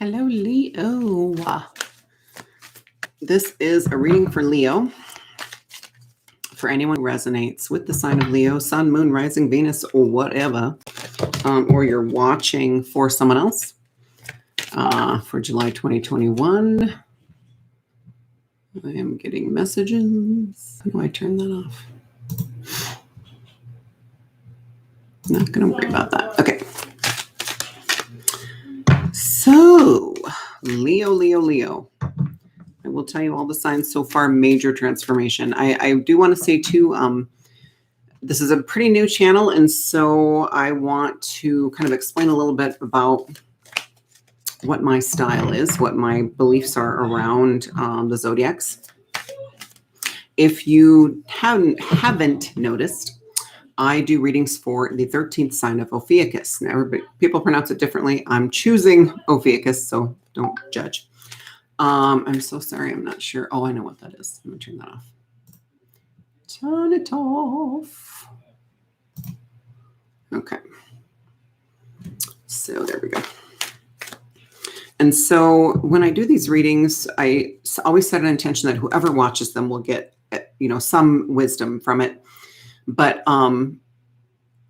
Hello, Leo. This is a reading for Leo. For anyone who resonates with the sign of Leo, Sun, Moon, Rising, Venus, or whatever, or you're watching for someone else for July 2021. I am getting messages. How do I turn that off? Not going to worry about that. Okay. So, Leo. I will tell you all the signs so far. Major transformation. I do want to say too, this is a pretty new channel, and so I want to kind of explain a little bit about what my style is, what my beliefs are around the Zodiacs. If you haven't noticed, I do readings for the 13th sign of Ophiuchus. Now, people pronounce it differently. I'm choosing Ophiuchus, so don't judge. I'm so sorry. I'm not sure. Oh, I know what that is. Let me turn that off. Turn it off. Okay. So there we go. And so when I do these readings, I always set an intention that whoever watches them will get, some wisdom from it. But, and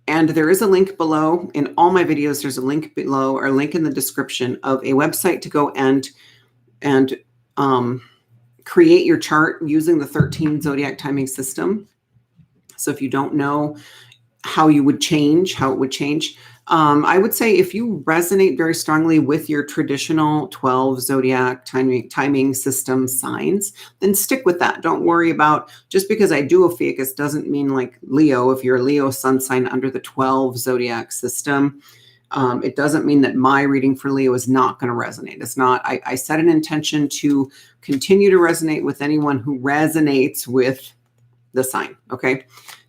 there is a link below in all my videos. There's a link below or a link in the description of a website to go and create your chart using the 13 zodiac timing system. So if you don't know how it would change, I would say if you resonate very strongly with your traditional 12 zodiac timing system signs, then stick with that. Don't worry about, just because I do Ophiuchus doesn't mean like Leo. If you're a Leo sun sign under the 12 zodiac system, it doesn't mean that my reading for Leo is not going to resonate. It's not. I set an intention to continue to resonate with anyone who resonates with the sign. Okay.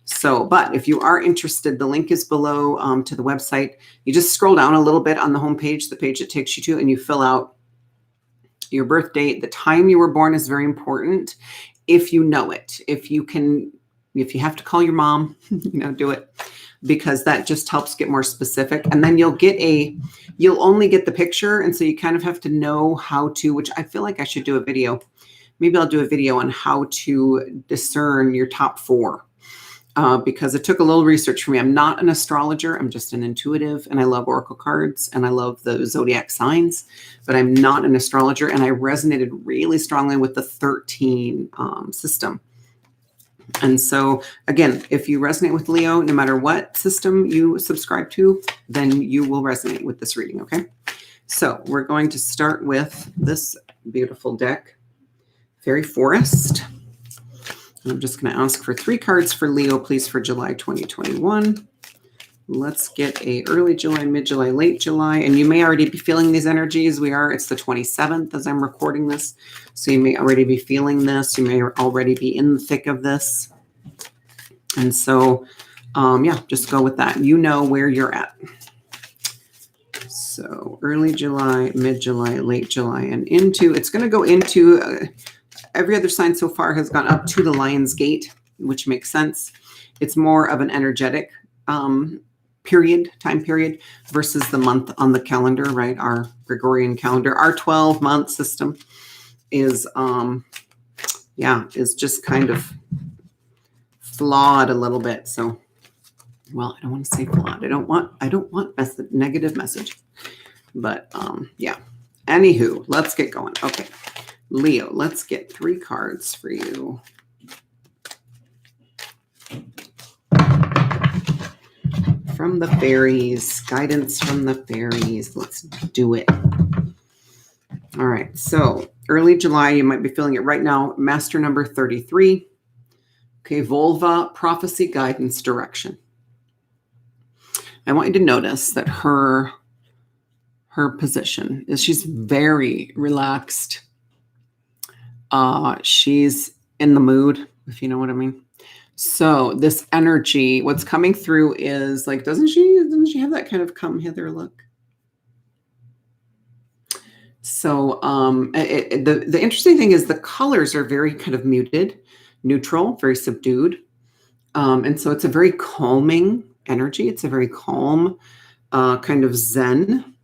So, but if you are interested, the link is below to the website. You just scroll down a little bit on the homepage, the page it takes you to, and you fill out your birth date. The time you were born is very important. If you know it, if you have to call your mom, do it, because that just helps get more specific. And then you'll only get the picture. And so you kind of have to know how to, which I feel like I should do a video. Maybe I'll do a video on how to discern your top 4. Because it took a little research for me. I'm not an astrologer. I'm just an intuitive, and I love oracle cards, and I love the zodiac signs, but I'm not an astrologer. And I resonated really strongly with the 13 system. And so again, if you resonate with Leo, no matter what system you subscribe to, then you will resonate with this reading. Okay. So we're going to start with this beautiful deck, Fairy Forest. I'm just going to ask for 3 cards for Leo, please, for July 2021. Let's get a early July, mid-July, late July. And you may already be feeling these energies. It's the 27th as I'm recording this. So you may already be feeling this. You may already be in the thick of this. And so, just go with that. You know where you're at. So early July, mid-July, late July, and it's going to go into... every other sign so far has gone up to the Lion's Gate, which makes sense. It's more of an energetic time period versus the month on the calendar, right? Our Gregorian calendar, our 12-month system is just kind of flawed a little bit. So, well, I don't want to say flawed. I don't want negative message, but Anywho, let's get going. Okay. Leo, let's get 3 cards for you. From the fairies, guidance from the fairies. Let's do it. All right. So early July, you might be feeling it right now. Master number 33. Okay. Volva, prophecy, guidance, direction. I want you to notice that her position is she's very relaxed. She's in the mood, if you know what I mean. So this energy, what's coming through is like, doesn't she have that kind of come hither look? So, the interesting thing is the colors are very kind of muted, neutral, very subdued. And so it's a very calming energy. It's a very calm, kind of Zen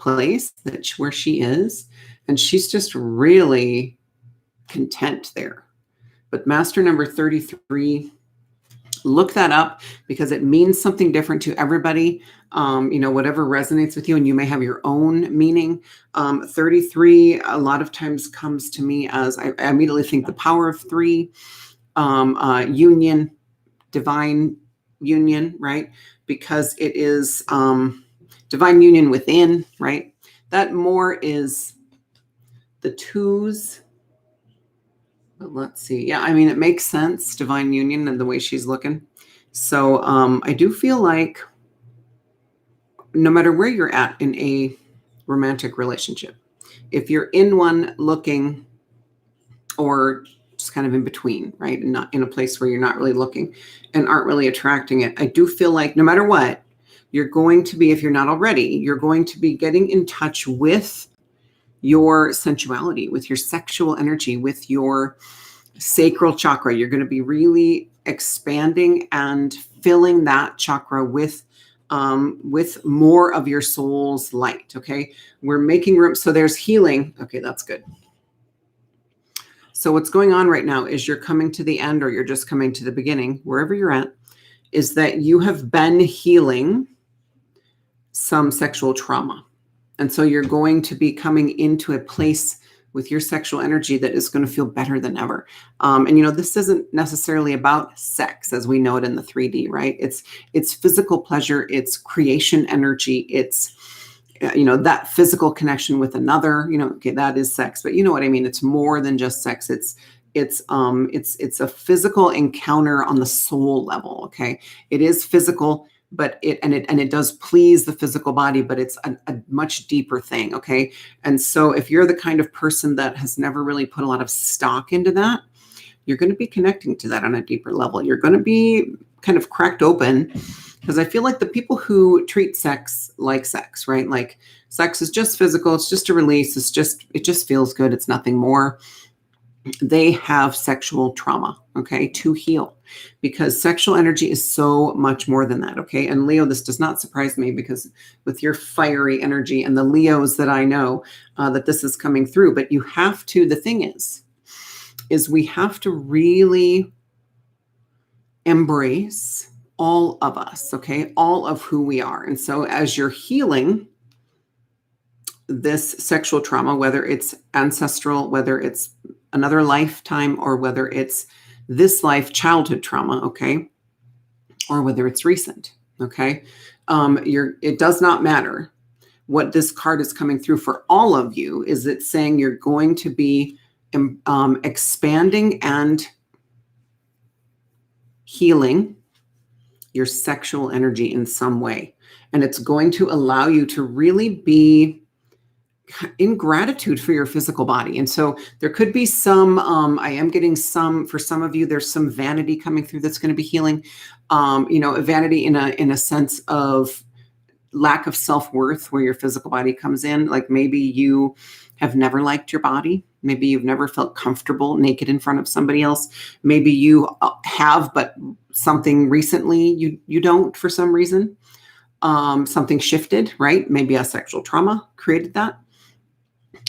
place where she is, and she's just really content there. But master number 33, look that up because it means something different to everybody. Whatever resonates with you, and you may have your own meaning. 33 a lot of times comes to me as I immediately think the power of three, union, divine union, right? Because it is divine union within, right? That more is the twos. But let's see. Yeah, I mean, it makes sense, divine union and the way she's looking. So I do feel like no matter where you're at in a romantic relationship, if you're in one looking, or just kind of in between, right? And not in a place where you're not really looking and aren't really attracting it, I do feel like no matter what, you're going to be, if you're not already, you're going to be getting in touch with your sensuality, with your sexual energy, with your sacral chakra. You're going to be really expanding and filling that chakra with more of your soul's light. Okay. We're making room. So there's healing. Okay. That's good. So what's going on right now is you're coming to the end, or you're just coming to the beginning, wherever you're at, is that you have been healing some sexual trauma. And so you're going to be coming into a place with your sexual energy that is going to feel better than ever. This isn't necessarily about sex as we know it in the 3D, right? It's physical pleasure. It's creation energy. It's, that physical connection with another, okay, that is sex, but you know what I mean? It's more than just sex. It's a physical encounter on the soul level. Okay. It is physical, but it does please the physical body, but it's a much deeper thing. Okay. And so if you're the kind of person that has never really put a lot of stock into that, you're going to be connecting to that on a deeper level. You're going to be kind of cracked open, because I feel like the people who treat sex like sex, right? Like sex is just physical. It's just a release. It just feels good. It's nothing more. They have sexual trauma, okay, to heal, because sexual energy is so much more than that, okay? And Leo, this does not surprise me, because with your fiery energy and the Leos that I know, that this is coming through. But you have to, the thing is we have to really embrace all of us, okay? All of who we are. And so as you're healing this sexual trauma, whether it's ancestral, whether it's another lifetime, or whether it's this life childhood trauma, okay? Or whether it's recent, okay? It does not matter. What this card is coming through for all of you is it's saying you're going to be expanding and healing your sexual energy in some way. And it's going to allow you to really be in gratitude for your physical body. And so there could be some, I am getting some, for some of you, there's some vanity coming through that's going to be healing, vanity in a sense of lack of self-worth, where your physical body comes in. Like maybe you have never liked your body. Maybe you've never felt comfortable naked in front of somebody else. Maybe you have, but something recently you don't for some reason. Something shifted, right? Maybe a sexual trauma created that.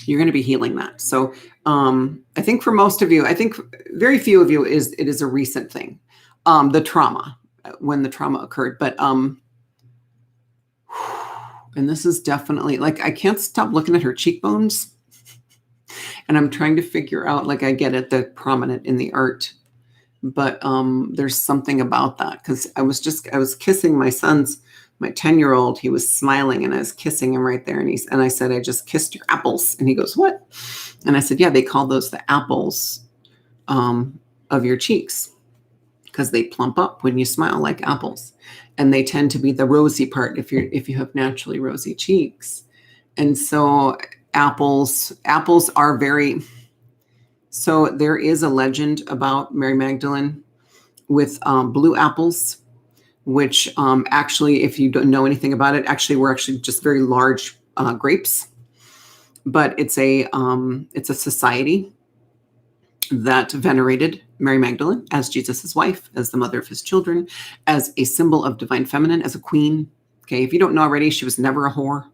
You're going to be healing that. So I think for most of you, I think very few of you it is a recent thing, the trauma, when the trauma occurred. But and this is definitely, like, I can't stop looking at her cheekbones. And I'm trying to figure out, like, I get it, they're prominent in the art, but there's something about that, because I was kissing my 10-year-old. He was smiling, and I was kissing him right there. And I said, I just kissed your apples. And he goes, what? And I said, yeah, they call those the apples of your cheeks, because they plump up when you smile like apples. And they tend to be the rosy part if you have naturally rosy cheeks. And so apples are very, so there is a legend about Mary Magdalene with blue apples, which actually, if you don't know anything about it, were actually just very large grapes. But it's a society that venerated Mary Magdalene as Jesus's wife, as the mother of his children, as a symbol of divine feminine, as a queen. Okay, if you don't know already, she was never a whore.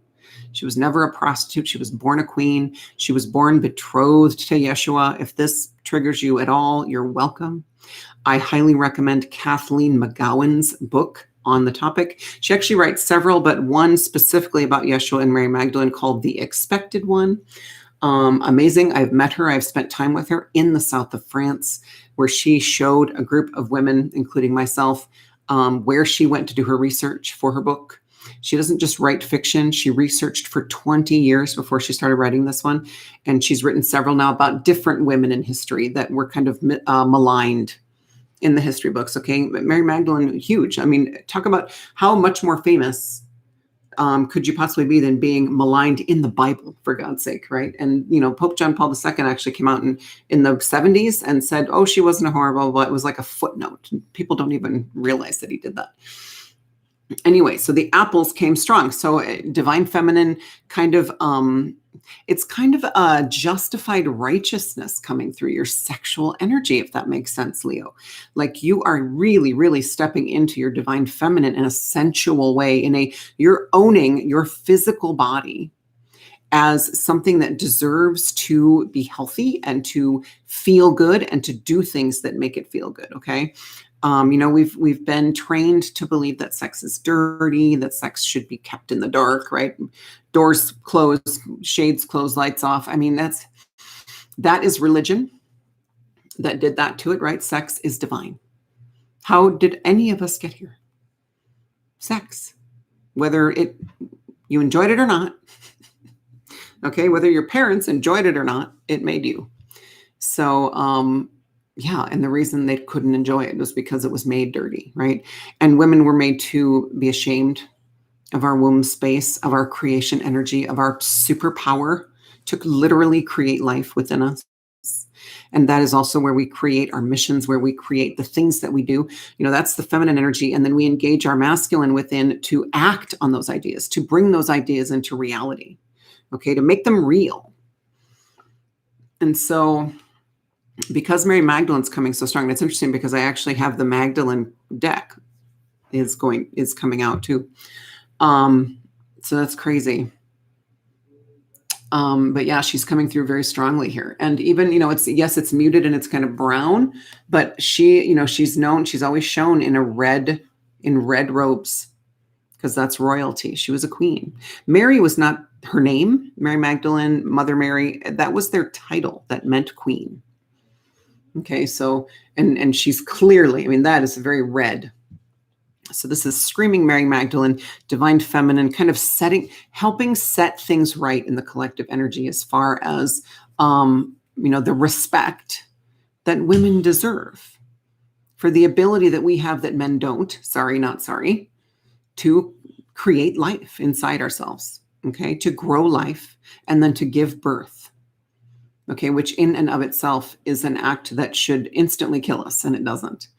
She was never a prostitute. She was born a queen. She was born betrothed to Yeshua. If this triggers you at all, you're welcome. I highly recommend Kathleen McGowan's book on the topic. She actually writes several, but one specifically about Yeshua and Mary Magdalene called The Expected One. Amazing. I've met her. I've spent time with her in the south of France, where she showed a group of women, including myself, where she went to do her research for her book. She doesn't just write fiction. She researched for 20 years before she started writing this one. And she's written several now about different women in history that were kind of maligned in the history books. Okay. But Mary Magdalene, huge. I mean, talk about how much more famous could you possibly be than being maligned in the Bible, for God's sake, right? And, Pope John Paul II actually came out in the 70s and said, oh, she wasn't a horrible, but it was like a footnote. People don't even realize that he did that. Anyway, so the apples came strong. So divine feminine kind of, it's kind of a justified righteousness coming through your sexual energy, if that makes sense, Leo. Like you are really, really stepping into your divine feminine in a sensual way, you're owning your physical body as something that deserves to be healthy and to feel good and to do things that make it feel good. Okay. We've been trained to believe that sex is dirty, that sex should be kept in the dark, right? Doors closed, shades closed, lights off. I mean, that is religion that did that to it, right? Sex is divine. How did any of us get here? Sex, whether you enjoyed it or not. Okay, whether your parents enjoyed it or not, it made you. So, yeah, and the reason they couldn't enjoy it was because it was made dirty, right? And women were made to be ashamed of our womb space, of our creation energy, of our superpower to literally create life within us. And that is also where we create our missions, where we create the things that we do. That's the feminine energy. And then we engage our masculine within to act on those ideas, to bring those ideas into reality, okay, to make them real. And so because Mary Magdalene's coming so strong, and it's interesting because I actually have the Magdalene deck is coming out too. So that's crazy. But yeah, she's coming through very strongly here. And even, it's muted and it's kind of brown, but she's always shown in red robes because that's royalty. She was a queen. Mary was not her name. Mary Magdalene, Mother Mary, that was their title that meant queen. Okay, so, and she's clearly, that is very red. So this is screaming Mary Magdalene, divine feminine, kind of helping set things right in the collective energy as far as, the respect that women deserve for the ability that we have that men don't, sorry, not sorry, to create life inside ourselves, okay, to grow life and then to give birth. Okay, which in and of itself is an act that should instantly kill us, and it doesn't.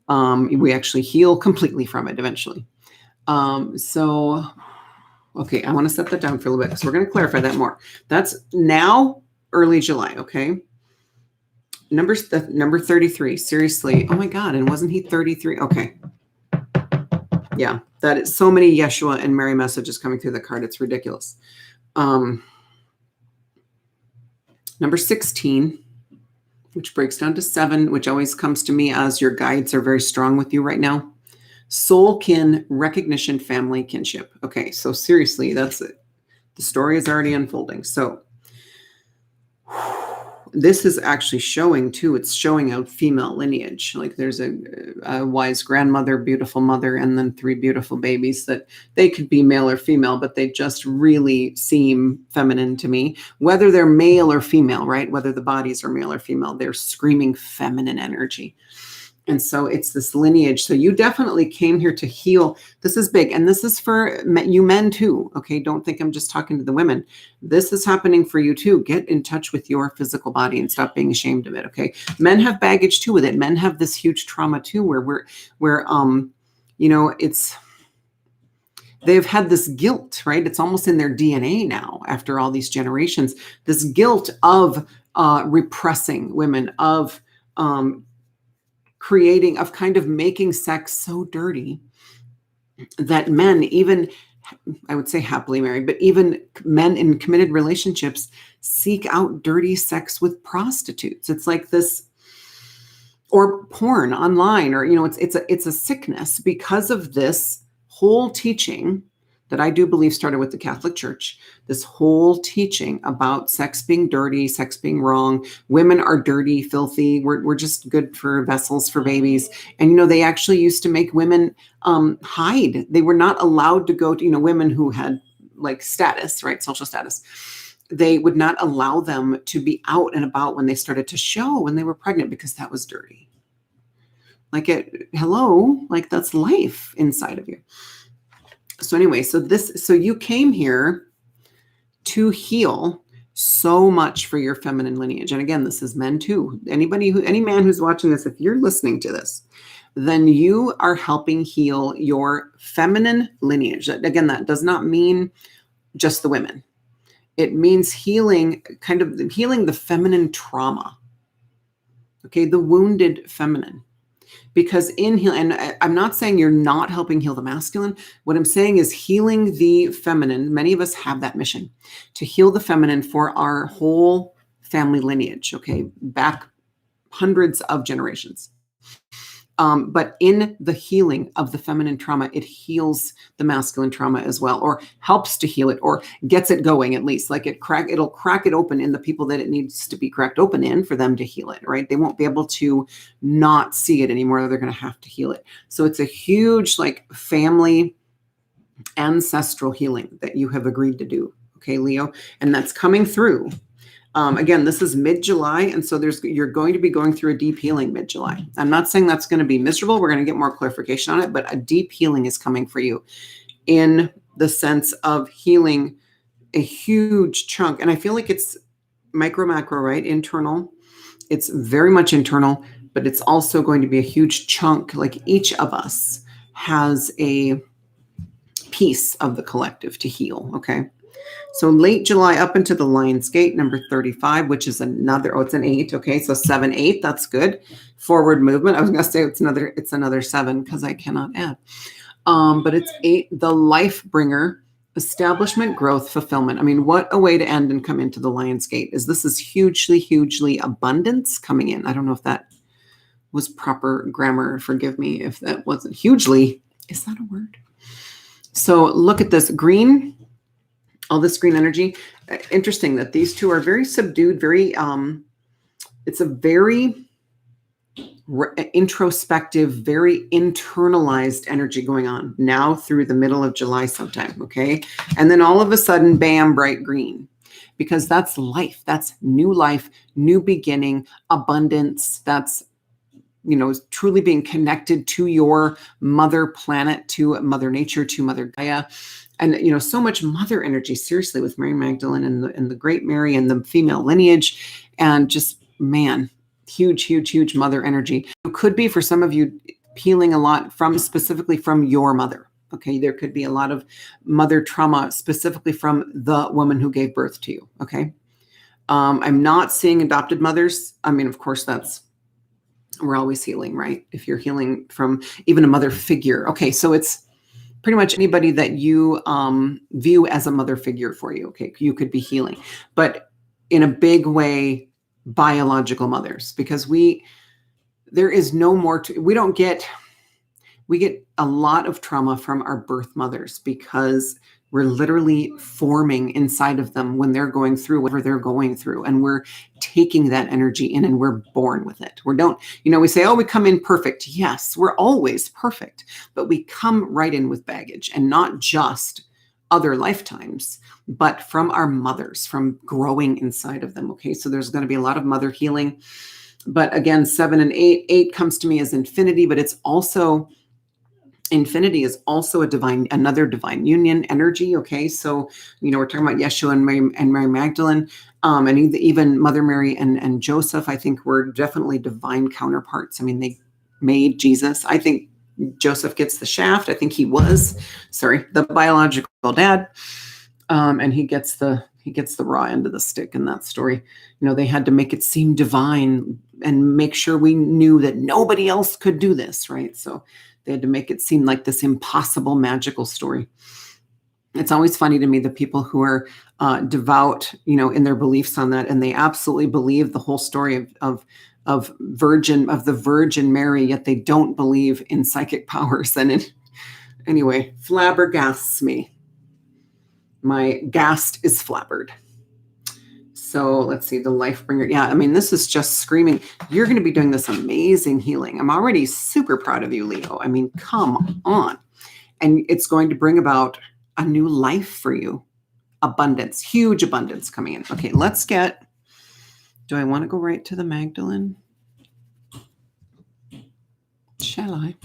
We actually heal completely from it eventually. So, okay, I want to set that down for a little bit because we're going to clarify that more. That's now early July, okay? Number 33, seriously. Oh my God, and wasn't he 33? Okay. Yeah, that is so many Yeshua and Mary messages coming through the card. It's ridiculous. Number 16, which breaks down to 7, which always comes to me as your guides are very strong with you right now. Soul kin, recognition, family, kinship. Okay, so seriously, that's it. The story is already unfolding. So this is actually showing too, it's showing out female lineage. Like there's a wise grandmother, beautiful mother, and then 3 beautiful babies that they could be male or female, but they just really seem feminine to me. Whether they're male or female, right? Whether the bodies are male or female, they're screaming feminine energy. And so it's this lineage. So you definitely came here to heal. This is big. And this is for you men too. Okay. Don't think I'm just talking to the women. This is happening for you too. Get in touch with your physical body and stop being ashamed of it. Okay. Men have baggage too with it. Men have this huge trauma too, where they've had this guilt, right? It's almost in their DNA now after all these generations, this guilt of repressing women, of creating, of kind of making sex so dirty that men, even I would say happily married, but even men in committed relationships seek out dirty sex with prostitutes. It's like this, or porn online, or, it's a sickness because of this whole teaching that I do believe started with the Catholic Church. This whole teaching about sex being dirty, sex being wrong, women are dirty, filthy. We're just good for vessels for babies. And, they actually used to make women hide. They were not allowed to go to, women who had like status, right? Social status. They would not allow them to be out and about when they started to show when they were pregnant, because that was dirty. Like hello, like that's life inside of you. So anyway, so you came here to heal so much for your feminine lineage. And again, this is men too. Any man who's watching this, if you're listening to this, then you are helping heal your feminine lineage. Again, that does not mean just the women. It means healing the feminine trauma. Okay, the wounded feminine. Because in healing, and I'm not saying you're not helping heal the masculine. What I'm saying is healing the feminine. Many of us have that mission to heal the feminine for our whole family lineage, okay, back hundreds of generations. But in the healing of the feminine trauma, it heals the masculine trauma as well, or helps to heal it, or gets it going at least. Like it'll crack it open in the people that it needs to be cracked open in for them to heal it, right? They won't be able to not see it anymore. They're going to have to heal it. So it's a huge like family ancestral healing that you have agreed to do, okay, Leo? And that's coming through. Again, this is mid-July, and so you're going to be going through a deep healing mid-July. I'm not saying that's going to be miserable. We're going to get more clarification on it, but a deep healing is coming for you in the sense of healing a huge chunk. And I feel like it's micro-macro, right? Internal. It's very much internal, but it's also going to be a huge chunk. Like each of us has a piece of the collective to heal, okay? So late July up into the Lion's Gate, number 35, which is it's an 8. Okay, so 7, 8, that's good. Forward movement. I was going to say it's another 7 because I cannot add. But it's 8, the life bringer, establishment, growth, fulfillment. I mean, what a way to end and come into the Lion's Gate. This is hugely, hugely abundance coming in. I don't know if that was proper grammar. Forgive me if that wasn't hugely. Is that a word? So look at this green. All this green energy. Interesting that these two are very subdued, very, it's a very introspective, very internalized energy going on now through the middle of July sometime, okay? And then all of a sudden, bam, bright green. Because that's life. That's new life, new beginning, abundance. That's, truly being connected to your mother planet, to Mother Nature, to Mother Gaia. And, so much mother energy, seriously, with Mary Magdalene and the great Mary and the female lineage. And just, man, huge, huge, huge mother energy. It could be for some of you healing a lot specifically from your mother. Okay. There could be a lot of mother trauma specifically from the woman who gave birth to you. Okay. I'm not seeing adopted mothers. I mean, of course, we're always healing, right? If you're healing from even a mother figure. Okay. So it's pretty much anybody that you view as a mother figure for you. Okay, you could be healing, but in a big way, biological mothers, because there is no more. We get a lot of trauma from our birth mothers because we're literally forming inside of them when they're going through whatever they're going through, and we're taking that energy in and we're born with it. We say, oh, we come in perfect. Yes, we're always perfect, but we come right in with baggage, and not just other lifetimes, but from our mothers, from growing inside of them. Okay, so there's going to be a lot of mother healing. But again, 7 and 8 comes to me as infinity, but it's also infinity is also another divine union energy. Okay. So, we're talking about Yeshua and Mary Magdalene, and even Mother Mary and Joseph, I think were definitely divine counterparts. I mean, they made Jesus. I think Joseph gets the shaft. I think he was, the biological dad. And he gets the raw end of the stick in that story. They had to make it seem divine and make sure we knew that nobody else could do this. Right. So they had to make it seem like this impossible, magical story. It's always funny to me, the people who are devout, in their beliefs on that, and they absolutely believe the whole story of the Virgin Mary, yet they don't believe in psychic powers. And anyway, flabbergasts me. My gast is flabbered. So let's see, the life bringer. Yeah, I mean, this is just screaming. You're going to be doing this amazing healing. I'm already super proud of you, Leo. I mean, come on. And it's going to bring about a new life for you. Abundance, huge abundance coming in. Okay, do I want to go right to the Magdalene? Shall I?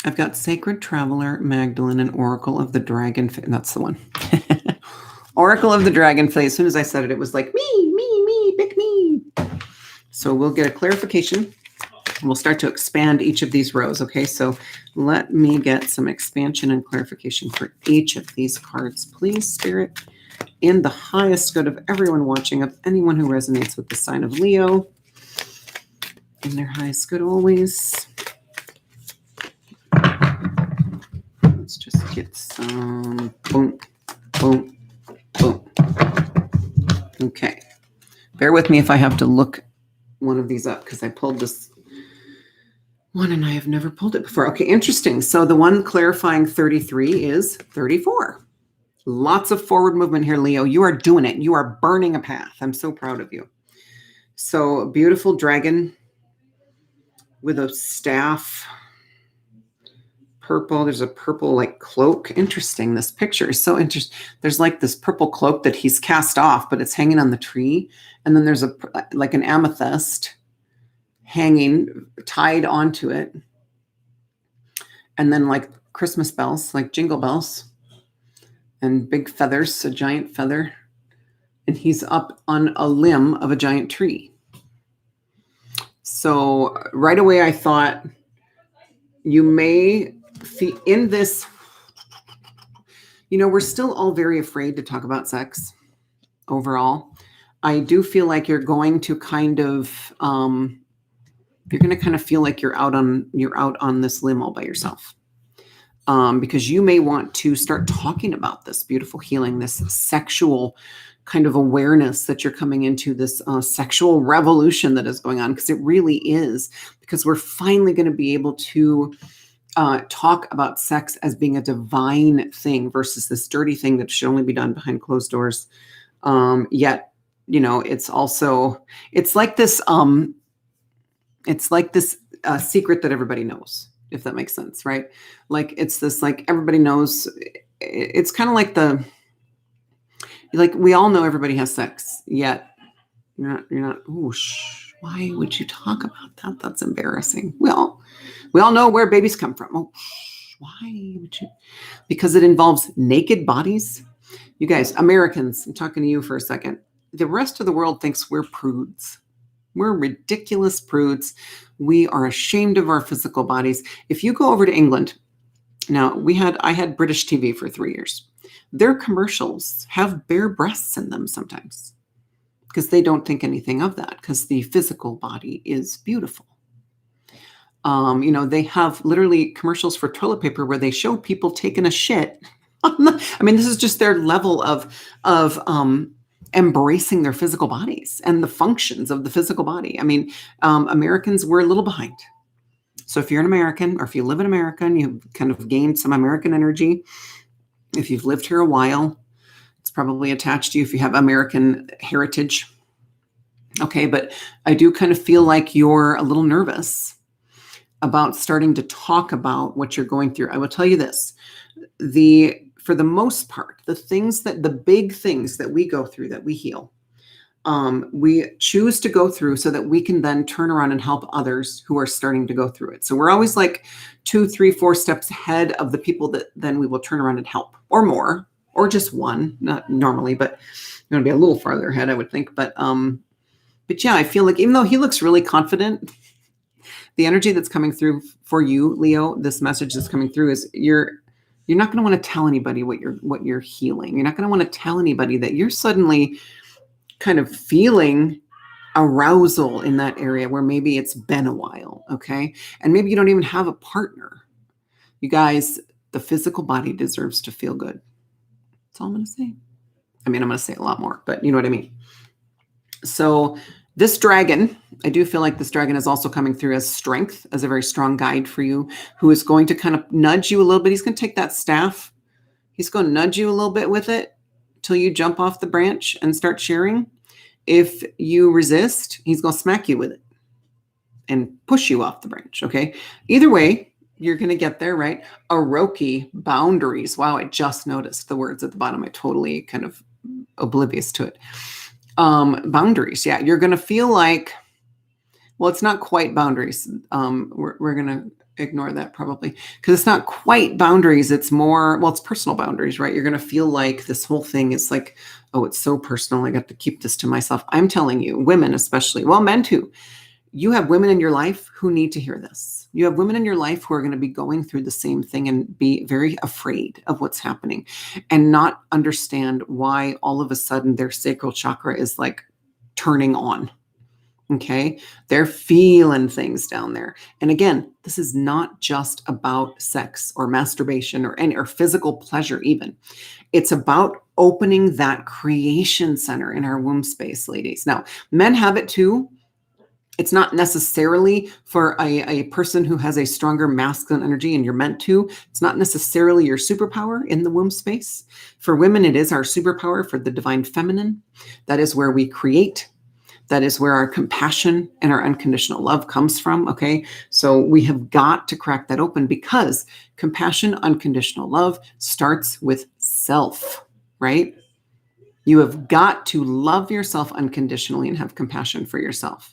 I've got Sacred Traveler, Magdalene, and Oracle of the Dragon. That's the one. Oracle of the Dragonfly. As soon as I said it, it was like, me, pick me. So we'll get a clarification. We'll start to expand each of these rows. Okay, so let me get some expansion and clarification for each of these cards. Please, Spirit, in the highest good of everyone watching, of anyone who resonates with the sign of Leo, in their highest good always. Let's just get some boom, boom, boom. Okay. Bear with me if I have to look one of these up, because I pulled this one and I have never pulled it before. Okay, interesting. So the one clarifying 33 is 34. Lots of forward movement here, Leo. You are doing it. You are burning a path. I'm so proud of you. So a beautiful dragon with a staff. Purple. There's a purple like cloak. Interesting. This picture is so interesting. There's like this purple cloak that he's cast off, but it's hanging on the tree. And then there's like an amethyst hanging, tied onto it. And then like Christmas bells, like jingle bells, and big feathers, a giant feather. And he's up on a limb of a giant tree. So right away I thought you may feel in this, we're still all very afraid to talk about sex overall. I do feel like you're going to kind of, feel like you're out on this limb all by yourself. Because you may want to start talking about this beautiful healing, this sexual kind of awareness that you're coming into, this sexual revolution that is going on, because it really is, because we're finally going to be able to talk about sex as being a divine thing versus this dirty thing that should only be done behind closed doors. Yet, it's also, it's like this secret that everybody knows, if that makes sense, right? Like it's this, like everybody knows. It's kind of like we all know everybody has sex, yet you're not. Oh, why would you talk about that? That's embarrassing. We all know where babies come from. Oh, why would you? Because it involves naked bodies. You guys, Americans, I'm talking to you for a second. The rest of the world thinks we're prudes. We're ridiculous prudes. We are ashamed of our physical bodies. If you go over to England, now I had British TV for 3 years. Their commercials have bare breasts in them sometimes because they don't think anything of that, because the physical body is beautiful. They have literally commercials for toilet paper where they show people taking a shit. This is just their level of embracing their physical bodies and the functions of the physical body. Americans, we're a little behind. So if you're an American, or if you live in America and you've kind of gained some American energy, if you've lived here a while, it's probably attached to you if you have American heritage. Okay, but I do kind of feel like you're a little nervous about starting to talk about what you're going through. I will tell you this. For the most part, the big things that we go through, that we heal, we choose to go through so that we can then turn around and help others who are starting to go through it. So we're always like 2, 3, 4 steps ahead of the people that then we will turn around and help, or more, or just one, not normally, but you're going to be a little farther ahead, I would think. But yeah, I feel like even though he looks really confident, the energy that's coming through for you, Leo, this message that's coming through is you're not going to want to tell anybody what you're healing. You're not going to want to tell anybody that you're suddenly kind of feeling arousal in that area where maybe it's been a while. Okay. And maybe you don't even have a partner. You guys, The physical body deserves to feel good. That's all I'm going to say. I mean, I'm going to say a lot more, but you know what I mean? So this dragon, I do feel like this dragon is also coming through as strength, as a very strong guide for you, who is going to kind of nudge you a little bit. He's going to take that staff. He's going to nudge you a little bit with it till you jump off the branch and start sharing. If you resist, he's going to smack you with it and push you off the branch. Okay. Either way, you're going to get there, right? Oroki, boundaries. Wow. I just noticed the words at the bottom. I totally kind of oblivious to it. Boundaries. Yeah. You're going to feel like, well, it's not quite boundaries. We're going to ignore that probably because it's not quite boundaries. It's more, well, it's personal boundaries, right? You're going to feel like this whole thing is like, oh, it's so personal. I got to keep this to myself. I'm telling you, women especially, well, men too. You have women in your life who need to hear this. You have women in your life who are going to be going through the same thing and be very afraid of what's happening and not understand why all of a sudden their sacral chakra is like turning on. Okay. They're feeling things down there. And again, this is not just about sex or masturbation or physical pleasure even. It's about opening that creation center in our womb space, ladies. Now, men have it too. It's not necessarily for a person who has a stronger masculine energy and you're meant to. It's not necessarily your superpower in the womb space. For women, it is our superpower for the divine feminine. That is where we create. That is where our compassion and our unconditional love comes from. Okay. So we have got to crack that open because compassion, unconditional love starts with self, right? You have got to love yourself unconditionally and have compassion for yourself.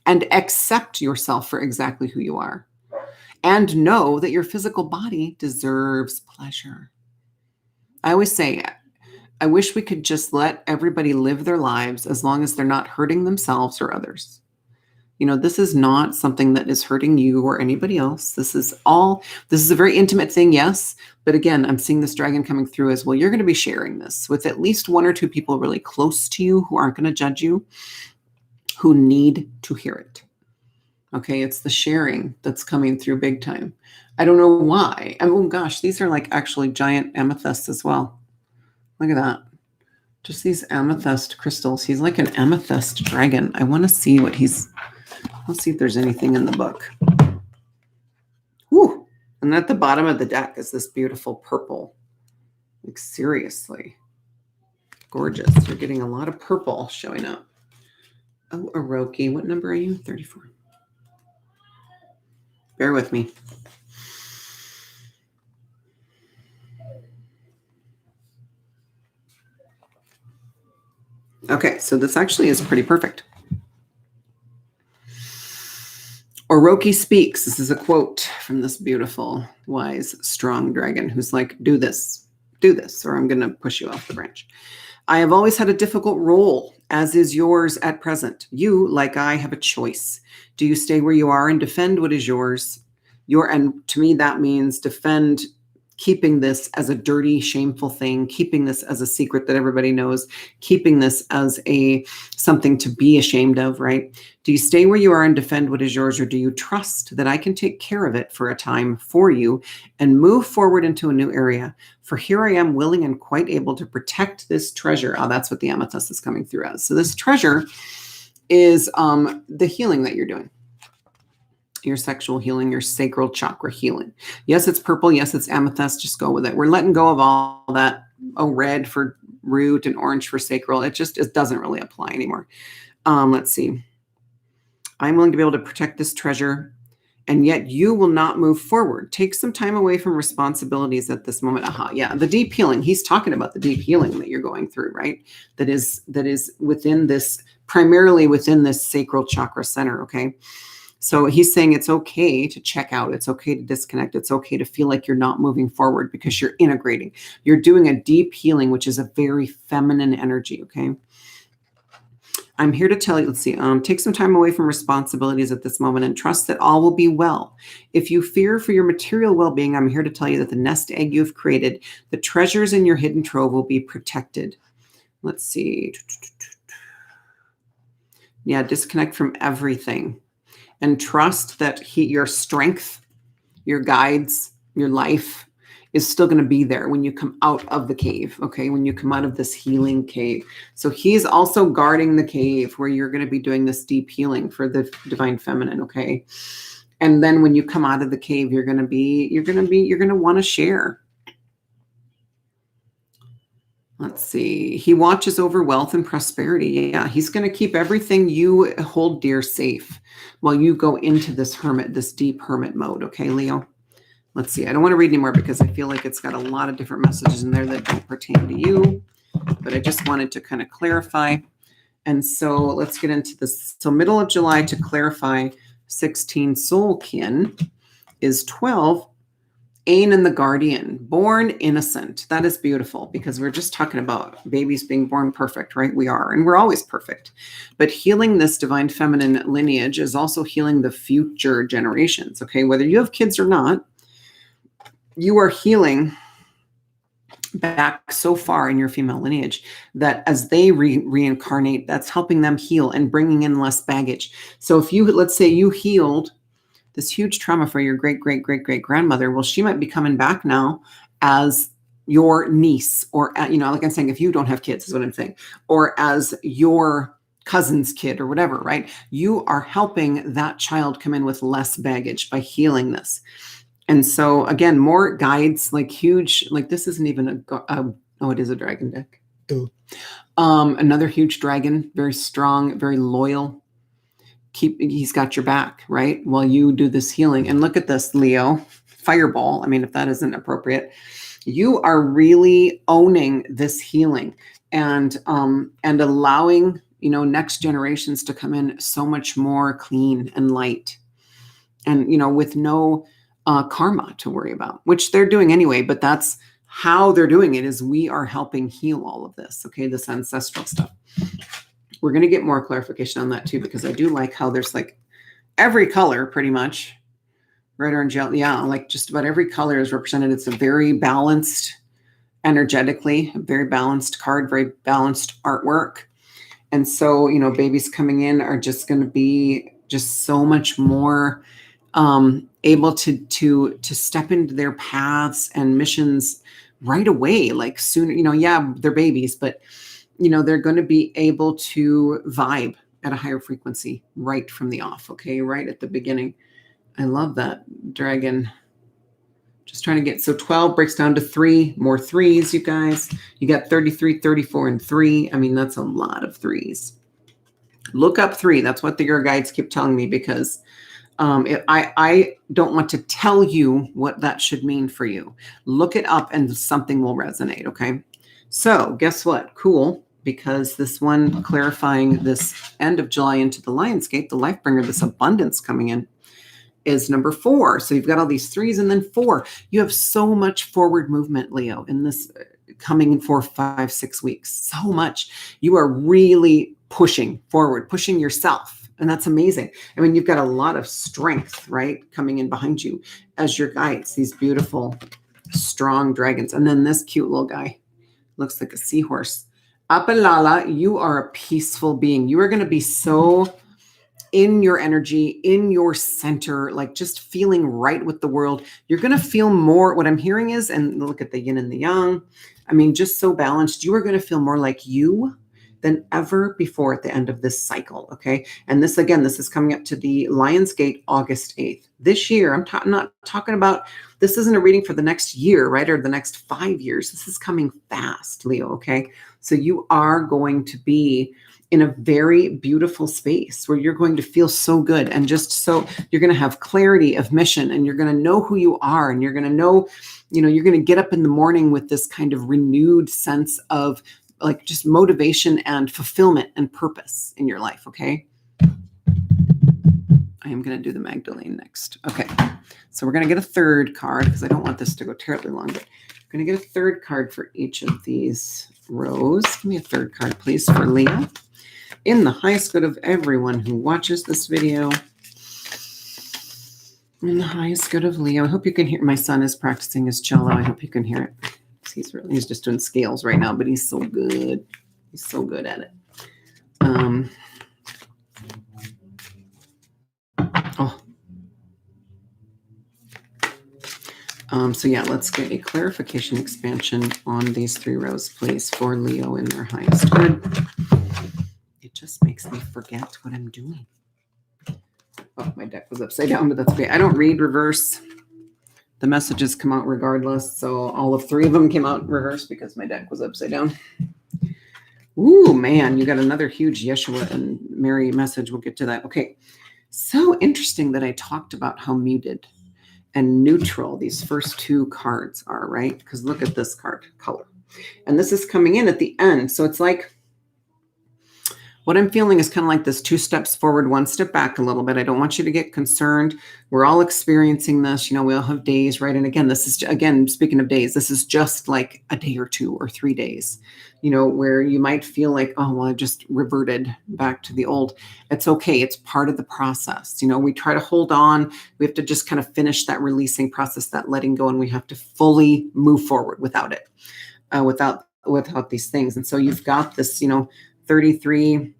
And accept yourself for exactly who you are. And know that your physical body deserves pleasure. I always say, I wish we could just let everybody live their lives as long as they're not hurting themselves or others. You know, this is not something that is hurting you or anybody else. This is a very intimate thing, yes. But again, I'm seeing this dragon coming through as well. You're going to be sharing this with at least one or two people really close to you who aren't going to judge you, who need to hear it. Okay, it's the sharing that's coming through big time. I don't know why. Oh gosh, these are like actually giant amethysts as well. Look at that. Just these amethyst crystals. He's like an amethyst dragon. I want to see let's see if there's anything in the book. Whew. And at the bottom of the deck is this beautiful purple. Like seriously. Gorgeous. You're getting a lot of purple showing up. Oh, Oroki. What number are you? 34. Bear with me. Okay, so this actually is pretty perfect. Oroki speaks. This is a quote from this beautiful, wise, strong dragon who's like, do this, or I'm going to push you off the branch. I have always had a difficult role, as is yours at present. You, like I, have a choice. Do you stay where you are and defend what is yours? And to me, that means defend keeping this as a dirty, shameful thing, keeping this as a secret that everybody knows, keeping this as something to be ashamed of, right? Do you stay where you are and defend what is yours, or do you trust that I can take care of it for a time for you and move forward into a new area? For here I am, willing and quite able to protect this treasure. Oh, that's what the amethyst is coming through as. So this treasure is the healing that you're doing. Your sexual healing, your sacral chakra healing. Yes, it's purple. Yes, it's amethyst. Just go with it. We're letting go of all that. Oh, red for root and orange for sacral. It doesn't really apply anymore. Let's see. I'm willing to be able to protect this treasure, and yet you will not move forward. Take some time away from responsibilities at this moment. Aha, yeah, the deep healing. He's talking about the deep healing that you're going through, right? That is within this, primarily within this sacral chakra center, okay? So he's saying it's okay to check out. It's okay to disconnect. It's okay to feel like you're not moving forward because you're integrating. You're doing a deep healing, which is a very feminine energy, okay? I'm here to tell you, let's see, take some time away from responsibilities at this moment and trust that all will be well. If you fear for your material well-being, I'm here to tell you that the nest egg you've created, the treasures in your hidden trove will be protected. Let's see. Yeah, disconnect from everything. And trust that your strength, your guides, your life is still going to be there when you come out of the cave, okay? When you come out of this healing cave. So he's also guarding the cave where you're going to be doing this deep healing for the divine feminine, okay? And then when you come out of the cave, you're going to want to share. Let's see. He watches over wealth and prosperity. Yeah, he's going to keep everything you hold dear safe while you go into this deep hermit mode. Okay, Leo? Let's see. I don't want to read anymore because I feel like it's got a lot of different messages in there that don't pertain to you. But I just wanted to kind of clarify. And so let's get into this. So middle of July, to clarify, 16 soul kin is 12. Ain and the guardian, born innocent. That is beautiful because we're just talking about babies being born perfect, right? We are, and we're always perfect. But healing this divine feminine lineage is also healing the future generations, okay? Whether you have kids or not, you are healing back so far in your female lineage that as they reincarnate, that's helping them heal and bringing in less baggage. So if let's say you healed this huge trauma for your great-great-great-great-grandmother, well, she might be coming back now as your niece, or, like I'm saying, if you don't have kids is what I'm saying, or as your cousin's kid or whatever, right? You are helping that child come in with less baggage by healing this. And so again, more guides, like huge, like this isn't even it is a dragon deck. Another huge dragon, very strong, very loyal. He's got your back, right? While you do this healing. And look at this, Leo, fireball. I mean, if that isn't appropriate, you are really owning this healing and allowing, next generations to come in so much more clean and light and, with no karma to worry about, which they're doing anyway, but that's how they're doing it, is we are helping heal all of this. Okay. This ancestral stuff. We're going to get more clarification on that too, because I do like how there's like every color pretty much, red, orange, yellow. Yeah, like just about every color is represented. It's a very balanced, energetically, a very balanced card, very balanced artwork. And so, babies coming in are just going to be just so much more able to step into their paths and missions right away, like soon, yeah, they're babies, but they're going to be able to vibe at a higher frequency right from the off. Okay. Right at the beginning. I love that dragon. Just trying to get, so 12 breaks down to 3 more 3s, you guys. You got 33, 34, and 3. I mean, that's a lot of 3s. Look up 3. That's what your guides keep telling me, because I don't want to tell you what that should mean for you. Look it up and something will resonate. Okay. So guess what? Cool. Because this one clarifying this end of July into the Lionsgate, the life bringer, this abundance coming in, is number 4. So you've got all these 3s and then 4. You have so much forward movement, Leo, in this coming in 4, 5, 6 weeks. So much. You are really pushing forward, pushing yourself. And that's amazing. I mean, you've got a lot of strength, right, coming in behind you as your guides, these beautiful, strong dragons. And then this cute little guy looks like a seahorse. Apalala, you are a peaceful being. You are going to be so in your energy, in your center, like just feeling right with the world. You're going to feel more, what I'm hearing is, and look at the yin and the yang. I mean, just so balanced. You are going to feel more like you than ever before at the end of this cycle. Okay. And this, again, this is coming up to the Lionsgate August 8th. This year, I'm not talking about, this isn't a reading for the next year, right? Or the next 5 years. This is coming fast, Leo. Okay. So you are going to be in a very beautiful space where you're going to feel so good. And just so you're going to have clarity of mission, and you're going to know who you are. And you're going to know, you're going to get up in the morning with this kind of renewed sense of like just motivation and fulfillment and purpose in your life. Okay. I am going to do the Magdalene next. Okay. So we're going to get a third card because I don't want this to go terribly long, but I'm going to get a third card for each of these rows. Give me a third card, please, for Leo. In the highest good of everyone who watches this video. In the highest good of Leo. I hope you can hear. My son is practicing his cello. I hope you can hear it. He's just doing scales right now, but he's so good. He's so good at it. So yeah, let's get a clarification expansion on these 3 rows, please, for Leo in their highest good. It just makes me forget what I'm doing. Oh, my deck was upside down, but that's okay. I don't read reverse. The messages come out regardless. So all of 3 of them came out reverse because my deck was upside down. Ooh, man, you got another huge Yeshua and Mary message. We'll get to that. Okay. So interesting that I talked about how muted and neutral these first 2 cards are, right? Because look at this card, color. And this is coming in at the end. So it's like, what I'm feeling is kind of like this 2 steps forward, 1 step back a little bit. I don't want you to get concerned. We're all experiencing this. We all have days, right? And again, this is, again, speaking of days, this is just like a day or 2 or 3 days, where you might feel like, oh, well, I just reverted back to the old. It's okay. It's part of the process. We try to hold on. We have to just kind of finish that releasing process, that letting go, and we have to fully move forward without it, without these things. And so you've got this, 33,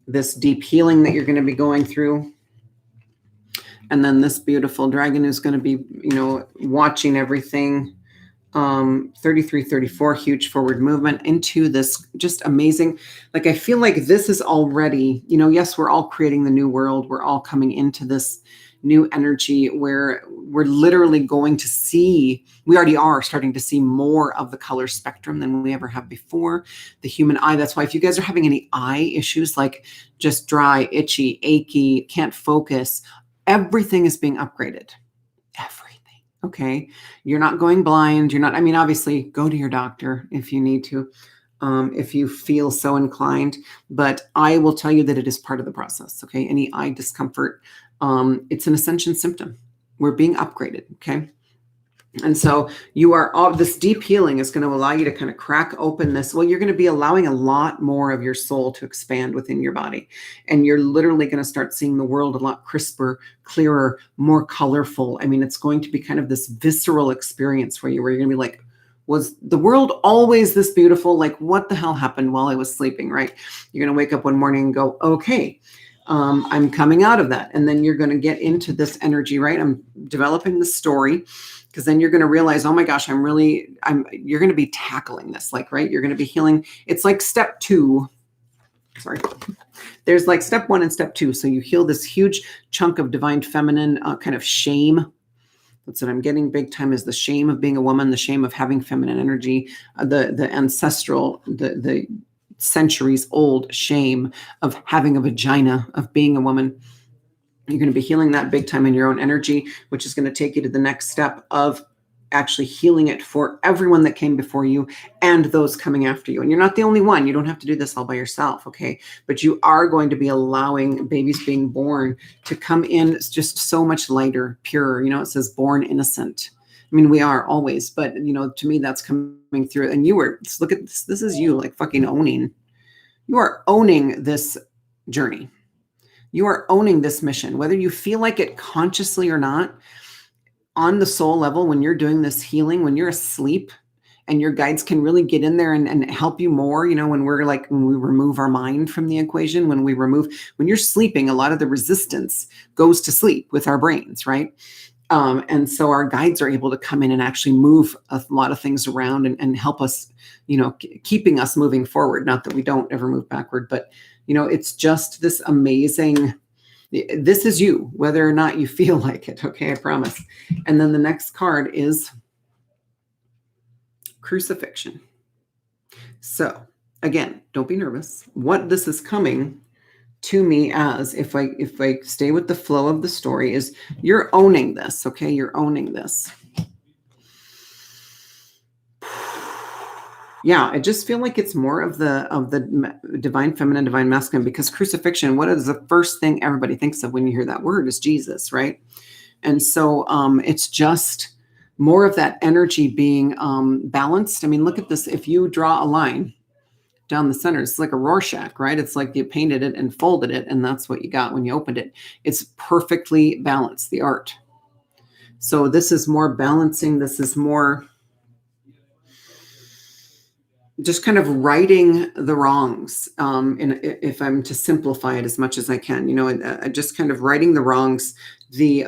this deep healing that you're going to be going through. And then this beautiful dragon who's going to be, watching everything. 33, 34, huge forward movement into this just amazing. Like, I feel like this is already, yes, we're all creating the new world. We're all coming into this new energy where we're literally going to see, we already are starting to see more of the color spectrum than we ever have before. The human eye. That's why if you guys are having any eye issues, like just dry, itchy, achy, can't focus, everything is being upgraded. Everything. Okay. You're not going blind. You're not, obviously go to your doctor if you need to, if you feel so inclined, but I will tell you that it is part of the process. Okay. Any eye discomfort, it's an ascension symptom. We're being upgraded. Okay. And so this deep healing is going to allow you to kind of crack open this. Well, you're going to be allowing a lot more of your soul to expand within your body. And you're literally going to start seeing the world a lot crisper, clearer, more colorful. It's going to be kind of this visceral experience where you're going to be like, was the world always this beautiful? Like, what the hell happened while I was sleeping, right? You're going to wake up one morning and go, okay, I'm coming out of that. And then you're going to get into this energy, right? I'm developing the story. Because then you're going to realize, oh my gosh, you're going to be tackling this, like, right? You're going to be healing. It's like step 2. Sorry. There's like step 1 and step 2. So you heal this huge chunk of divine feminine kind of shame. That's what I'm getting big time, is the shame of being a woman, the shame of having feminine energy, the ancestral, the centuries old shame of having a vagina, of being a woman. You're going to be healing that big time in your own energy, which is going to take you to the next step of actually healing it for everyone that came before you and those coming after you. And you're not the only one. You don't have to do this all by yourself. Okay. But you are going to be allowing babies being born to come in just so much lighter, purer. It says born innocent. We are always, but to me, that's coming through. And look at this. This is you like fucking you are owning this journey. You are owning this mission, whether you feel like it consciously or not. On the soul level, when you're doing this healing, when you're asleep and your guides can really get in there and help you more, when we remove our mind from the equation, when you're sleeping, a lot of the resistance goes to sleep with our brains, right? And so our guides are able to come in and actually move a lot of things around and help us, keeping us moving forward. Not that we don't ever move backward, but it's just this amazing, this is you, whether or not you feel like it. Okay. I promise. And then the next card is crucifixion. So again, don't be nervous. What this is coming to me as, if I stay with the flow of the story, is you're owning this. Okay. You're owning this. Yeah, I just feel like it's more of the divine feminine, divine masculine, because crucifixion, what is the first thing everybody thinks of when you hear that word, is Jesus, right? And so it's just more of that energy being balanced. Look at this. If you draw a line down the center, it's like a Rorschach, right? It's like you painted it and folded it, and that's what you got when you opened it. It's perfectly balanced, the art. So this is more balancing. This is more just kind of righting the wrongs. If I'm to simplify it as much as I can, just kind of righting the wrongs, the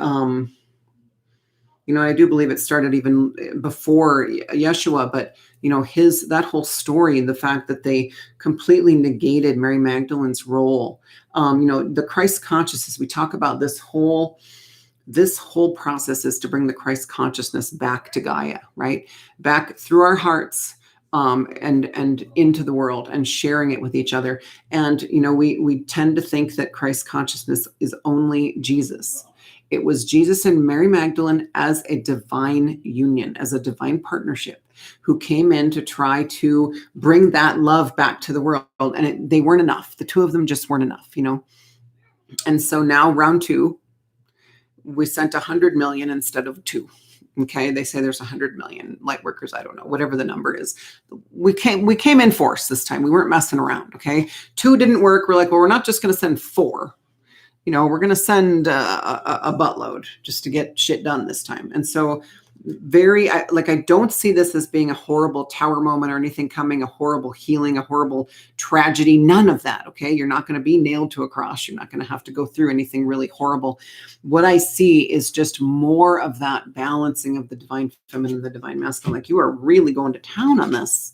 I do believe it started even before Yeshua, but that whole story, the fact that they completely negated Mary Magdalene's role, the Christ consciousness, we talk about this whole process is to bring the Christ consciousness back to Gaia, right? Back through our hearts, and into the world, and sharing it with each other. And we tend to think that Christ consciousness is only Jesus. It was Jesus and Mary Magdalene as a divine union, as a divine partnership, who came in to try to bring that love back to the world. And they weren't enough. The two of them just weren't enough, And so now round two, we sent 100 million instead of 2. Okay, they say there's 100 million light workers. I don't know, whatever the number is. We came in force this time. We weren't messing around. Okay, 2 didn't work. We're like, well, we're not just going to send 4. We're going to send a buttload just to get shit done this time. And so I don't see this as being a horrible tower moment or anything coming, a horrible healing, a horrible tragedy, none of that. Okay. You're not going to be nailed to a cross. You're not going to have to go through anything really horrible. What I see is just more of that balancing of the divine feminine, the divine masculine. Like, you are really going to town on this.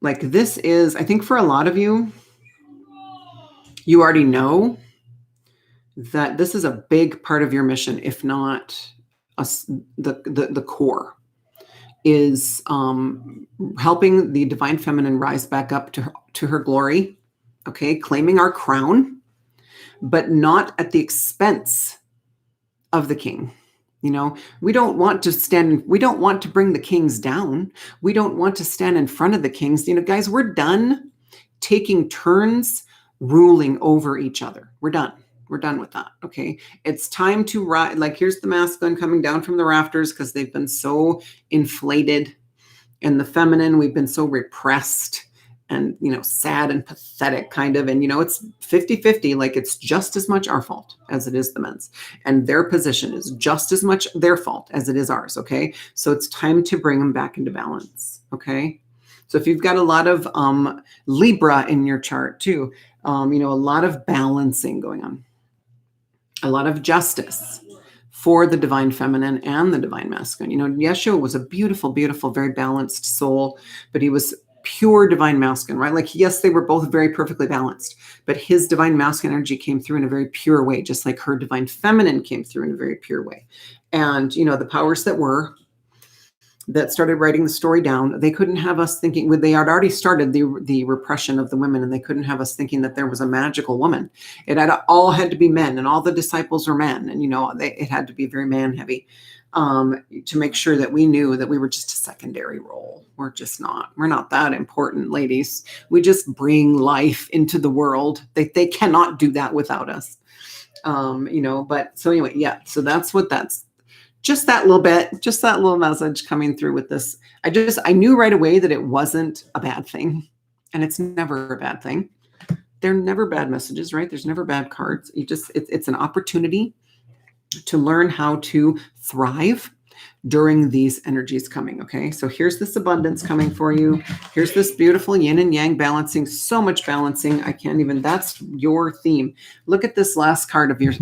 Like, this is, I think for a lot of you, you already know that this is a big part of your mission, if not the core, is helping the divine feminine rise back up to her glory, okay, claiming our crown, but not at the expense of the king. We don't want to bring the kings down. We don't want to stand in front of the kings. Guys, we're done taking turns ruling over each other. We're done. We're done with that. Okay. It's time to rise. Like, here's the masculine coming down from the rafters because they've been so inflated. And the feminine, we've been so repressed and, sad and pathetic kind of. And, it's 50-50. Like, it's just as much our fault as it is the men's. And their position is just as much their fault as it is ours. Okay. So it's time to bring them back into balance. Okay. So if you've got a lot of Libra in your chart too, a lot of balancing going on. A lot of justice for the divine feminine and the divine masculine. Yeshua was a beautiful, beautiful, very balanced soul, but he was pure divine masculine, right? Like, yes, they were both very perfectly balanced, but his divine masculine energy came through in a very pure way, just like her divine feminine came through in a very pure way. And, the powers that started writing the story down, they couldn't have us thinking, they had already started the repression of the women, and they couldn't have us thinking that there was a magical woman. It all had to be men, and all the disciples were men, and it had to be very man heavy, to make sure that we knew that we were just a secondary role. We're not that important, ladies. We just bring life into the world. They cannot do that without us. But so anyway, yeah. So that's just that little bit, just that little message coming through with this. I knew right away that it wasn't a bad thing, and it's never a bad thing. They're never bad messages, right? There's never bad cards. It's an opportunity to learn how to thrive during these energies coming. Okay. So here's this abundance coming for you. Here's this beautiful yin and yang balancing, so much balancing. That's your theme. Look at this last card of yours.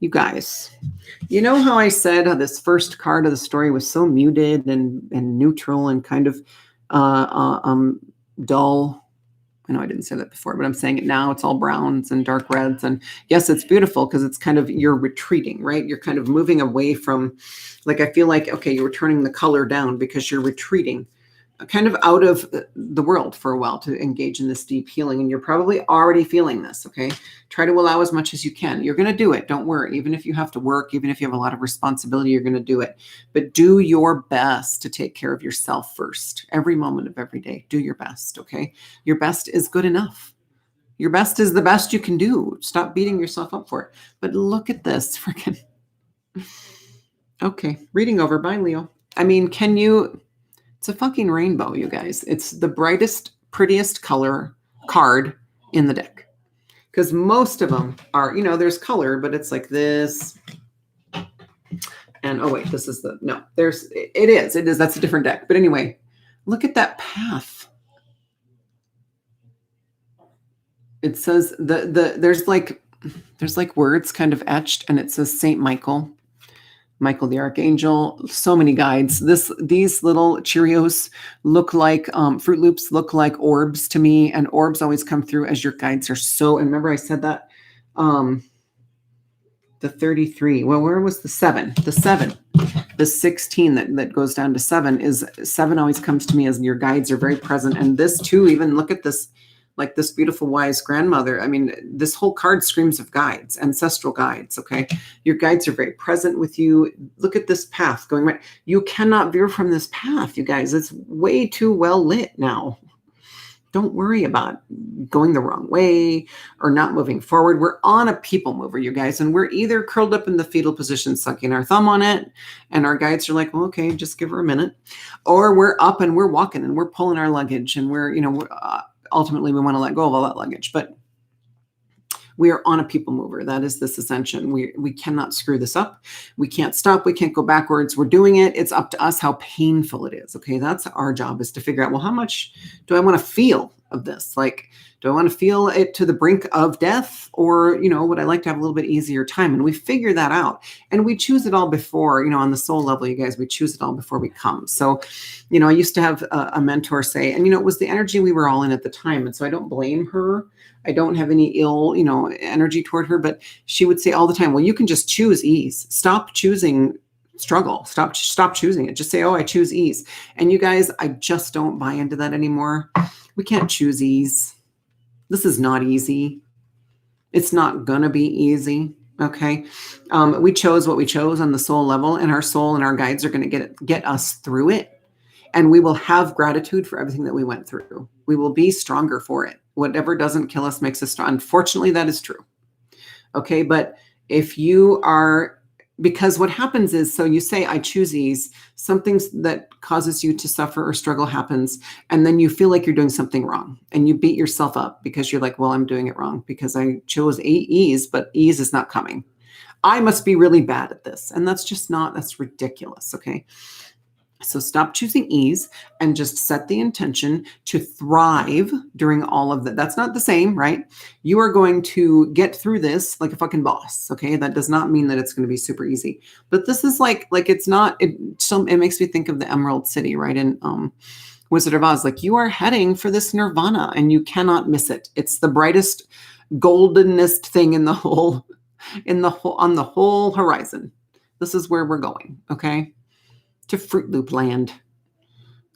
You guys, you know how I said how this first card of the story was so muted and neutral and kind of dull? I know I didn't say that before, but I'm saying it now. It's all browns and dark reds. And yes, it's beautiful because it's kind of, you're retreating, right? You're kind of moving away from, like, I feel like, okay, you're turning the color down because you're retreating kind of out of the world for a while to engage in this deep healing. And you're probably already feeling this. Okay. Try to allow as much as you can. You're going to do it. Don't worry. Even if you have to work, even if you have a lot of responsibility, you're going to do it. But do your best to take care of yourself first. Every moment of every day, do your best. Okay. Your best is good enough. Your best is the best you can do. Stop beating yourself up for it. But look at this freaking. Okay. Reading over. Bye, Leo. It's a fucking rainbow, you guys. It's the brightest, prettiest card in the deck. Because most of them are, there's color, but it's like this. And, oh wait, this is it is. That's a different deck. But anyway, look at that path. It says there's like there's like words kind of etched, and it says Saint Michael. Michael the Archangel, so many guides. These little Cheerios look like Fruit Loops look like orbs to me, and orbs always come through as your guides are so. And remember, I said that the 33. Well, where was the 7? The 7, the 16 that goes down to 7 is 7 always comes to me as your guides are very present. And this too, even look at this. Like this beautiful wise grandmother. I mean, this whole card screams of guides, ancestral guides. Okay. Your guides are very present with you. Look at this path going right. You cannot veer from this path, you guys. It's way too well lit now. Don't worry about going the wrong way or not moving forward. We're on a people mover, you guys, and we're either curled up in the fetal position, sucking our thumb on it, and our guides are like, well, okay, just give her a minute. Or we're up and we're walking and we're pulling our luggage, and we're ultimately we want to let go of all that luggage, but we are on a people mover. That is this ascension. We cannot screw this up. We can't stop. We can't go backwards. We're doing it. It's up to us how painful it is. Okay. That's our job, is to figure out, well, how much do I want to feel of this? Like, do I want to feel it to the brink of death, or, would I like to have a little bit easier time? And we figure that out, and we choose it all before, on the soul level, you guys, we choose it all before we come. So, I used to have a mentor say, and, it was the energy we were all in at the time. And so I don't blame her. I don't have any ill, energy toward her, but she would say all the time, well, you can just choose ease. Stop choosing struggle. Stop choosing it. Just say, oh, I choose ease. And you guys, I just don't buy into that anymore. We can't choose ease. This is not easy. It's not going to be easy. Okay. We chose what we chose on the soul level, and our soul and our guides are going to get us through it. And we will have gratitude for everything that we went through. We will be stronger for it. Whatever doesn't kill us makes us strong. Unfortunately, that is true. Okay. But if you are, because what happens is, so you say, I choose ease, something that causes you to suffer or struggle happens. And then you feel like you're doing something wrong, and you beat yourself up because you're like, well, I'm doing it wrong because I chose ease, but ease is not coming. I must be really bad at this. And that's ridiculous. Okay. So stop choosing ease and just set the intention to thrive during all of that. That's not the same, right? You are going to get through this like a fucking boss. Okay. That does not mean that it's going to be super easy, but this is like it's not, it makes me think of the Emerald City, right? In Wizard of Oz, like you are heading for this nirvana and you cannot miss it. It's the brightest, goldenest thing on the whole horizon. This is where we're going. Okay. To Fruit Loop land.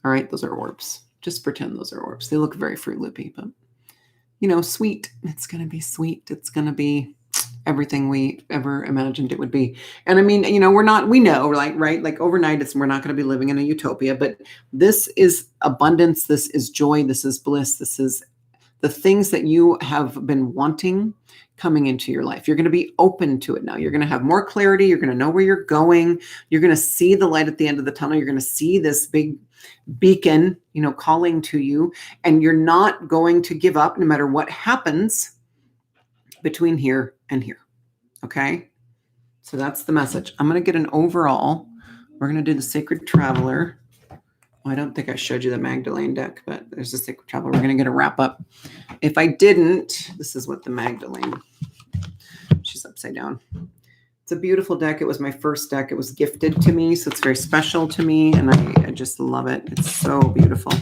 All right, those are orbs. Just pretend those are orbs. They look very Fruit Loopy, but sweet. It's going to be sweet. It's going to be everything we ever imagined it would be. And I mean, we know, right? Like overnight, we're not going to be living in a utopia, but this is abundance. This is joy. This is bliss. This is the things that you have been wanting coming into your life. You're going to be open to it now. You're going to have more clarity. You're going to know where you're going. You're going to see the light at the end of the tunnel. You're going to see this big beacon, calling to you, and you're not going to give up no matter what happens between here and here. Okay. So that's the message. I'm going to get an overall. We're going to do the Sacred Traveler. I don't think I showed you the Magdalene deck, but there's a Sacred Traveler. We're going to get a wrap up. If I didn't, this is what the Magdalene, she's upside down. It's a beautiful deck. It was my first deck. It was gifted to me, so it's very special to me, and I just love it. It's so beautiful.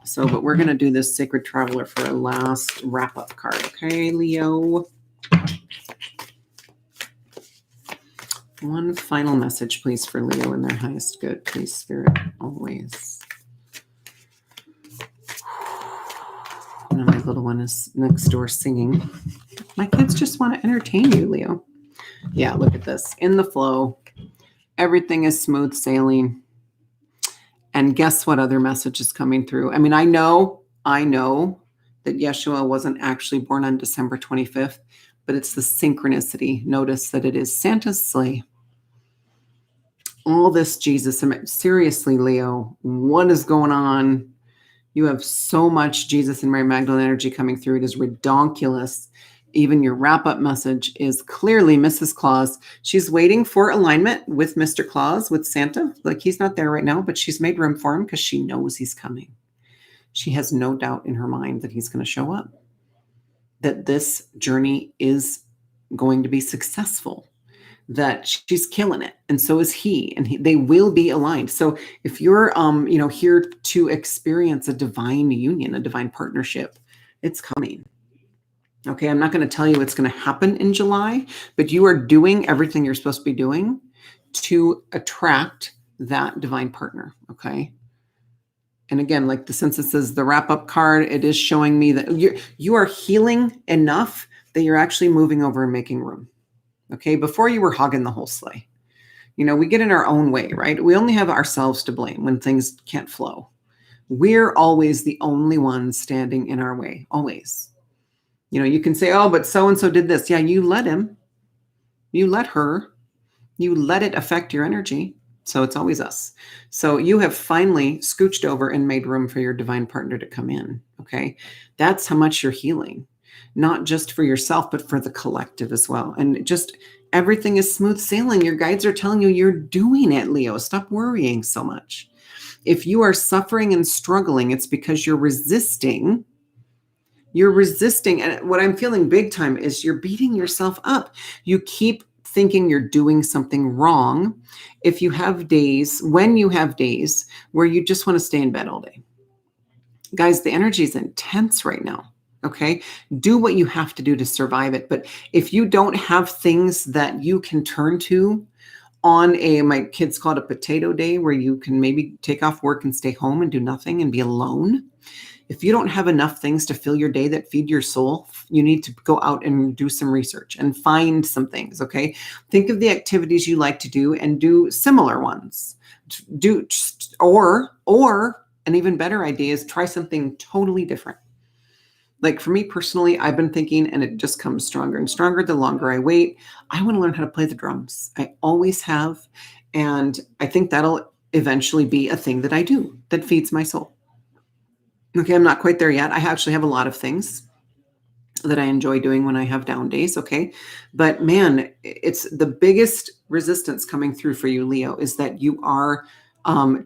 So, but we're going to do this Sacred Traveler for a last wrap up card. Okay, Leo. One final message, please, for Leo in their highest good. Please, Spirit, always. And my little one is next door singing. My kids just want to entertain you, Leo. Yeah, look at this. In the flow. Everything is smooth sailing. And guess what other message is coming through? I mean, I know that Yeshua wasn't actually born on December 25th, but it's the synchronicity. Notice that it is Santa's sleigh. All this Jesus, seriously, Leo, what is going on? You have so much Jesus and Mary Magdalene energy coming through. It is redonkulous. Even your wrap-up message is clearly Mrs. Claus. She's waiting for alignment with Mr. Claus, with Santa. Like he's not there right now, but she's made room for him because she knows he's coming. She has no doubt in her mind that he's going to show up. that this journey is going to be successful, that she's killing it, and so is he, and they will be aligned. So if you're here to experience a divine union, a divine partnership, it's coming. Okay, I'm not going to tell you it's going to happen in July, but you are doing everything you're supposed to be doing to attract that divine partner. Okay. And again, like the census says, the wrap-up card, it is showing me that you are healing enough that you're actually moving over and making room. Okay. Before you were hogging the whole sleigh. We get in our own way, right? We only have ourselves to blame when things can't flow. We're always the only ones standing in our way, always. You can say, oh, but so-and-so did this. Yeah, you let him. You let her. You let it affect your energy. So it's always us. So you have finally scooched over and made room for your divine partner to come in. Okay. That's how much you're healing, not just for yourself, but for the collective as well. And just everything is smooth sailing. Your guides are telling you you're doing it, Leo. Stop worrying so much. If you are suffering and struggling, it's because you're resisting. You're resisting. And what I'm feeling big time is you're beating yourself up. You keep thinking you're doing something wrong. If you have days, when you have days where you just want to stay in bed all day. Guys, the energy is intense right now. Okay. Do what you have to do to survive it. But if you don't have things that you can turn to on my kids call it a potato day, where you can maybe take off work and stay home and do nothing and be alone. If you don't have enough things to fill your day that feed your soul, you need to go out and do some research and find some things, okay? Think of the activities you like to do and do similar ones. Or an even better idea is try something totally different. Like for me personally, I've been thinking, and it just comes stronger and stronger the longer I wait, I want to learn how to play the drums. I always have. And I think that'll eventually be a thing that I do that feeds my soul. Okay, I'm not quite there yet. I actually have a lot of things that I enjoy doing when I have down days, okay? But man, it's the biggest resistance coming through for you, Leo, is that you are